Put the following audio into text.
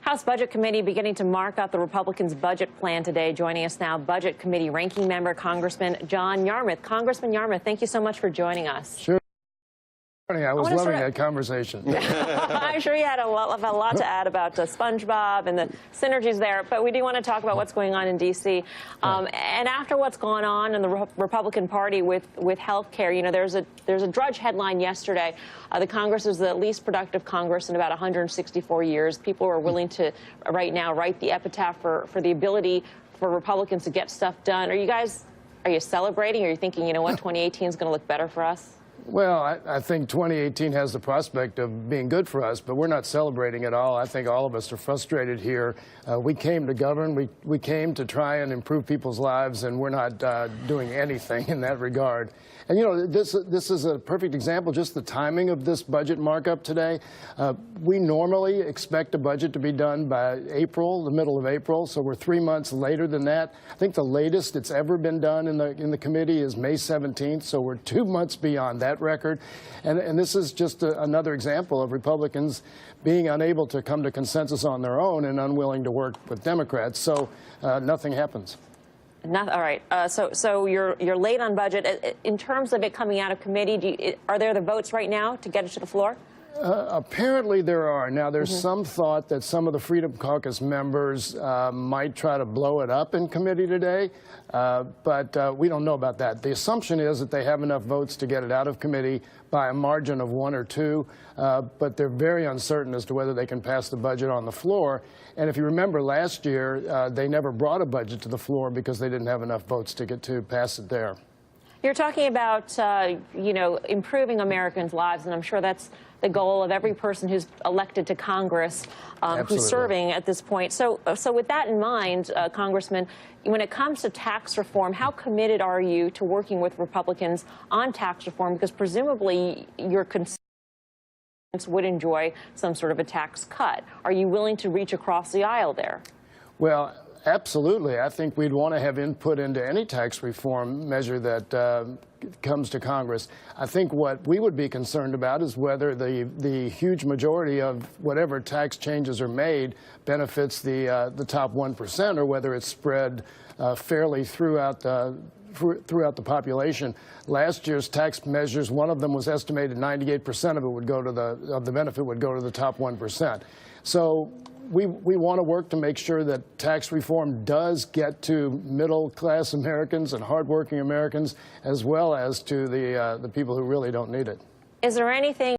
House Budget Committee beginning to mark up the Republicans' budget plan today. Joining us now, Budget Committee Ranking Member Congressman John Yarmuth. Congressman Yarmuth, thank you so much for joining us. Sure. I was loving that conversation. I'm sure you had a lot to add about SpongeBob and the synergies there, but we do want to talk about what's going on in D.C. And after what's gone on in the Republican Party with health care, you know, there's a Drudge headline yesterday. The Congress is the least productive Congress in about 164 years. People are willing to, right now, write the epitaph for the ability for Republicans to get stuff done. Are you celebrating? Or are you thinking, you know what, 2018 is going to look better for us? Well, I think 2018 has the prospect of being good for us, but we're not celebrating at all. I think all of us are frustrated here. We came to govern. We came to try and improve people's lives, and we're not doing anything in that regard. And, you know, this is a perfect example, just the timing of this budget markup today. We normally expect a budget to be done by April, the middle of April, so we're 3 months later than that. I think the latest it's ever been done in the committee is May 17th, so we're 2 months beyond that record. And this is just another example of Republicans being unable to come to consensus on their own and unwilling to work with Democrats, so nothing happens. All right. So you're late on budget. In terms of it coming out of committee, are there the votes right now to get it to the floor? Apparently there are. Now, there's some thought that some of the Freedom Caucus members might try to blow it up in committee today, but we don't know about that. The assumption is that they have enough votes to get it out of committee by a margin of 1 or 2, but they're very uncertain as to whether they can pass the budget on the floor. And if you remember last year, they never brought a budget to the floor because they didn't have enough votes to pass it there. You're talking about, you know, improving Americans' lives, and I'm sure that's the goal of every person who's elected to Congress, who's serving at this point. So with that in mind, Congressman, when it comes to tax reform, how committed are you to working with Republicans on tax reform? Because presumably your constituents would enjoy some sort of a tax cut. Are you willing to reach across the aisle there? Well, absolutely. I think we'd want to have input into any tax reform measure that comes to Congress. I think what we would be concerned about is whether the huge majority of whatever tax changes are made benefits the top 1% or whether it's spread fairly throughout the population. Last year's tax measures, one of them was estimated 98% of it would go to the benefit would go to the top 1%. So we want to work to make sure that tax reform does get to middle-class Americans and hardworking Americans, as well as to the people who really don't need it. Is there anything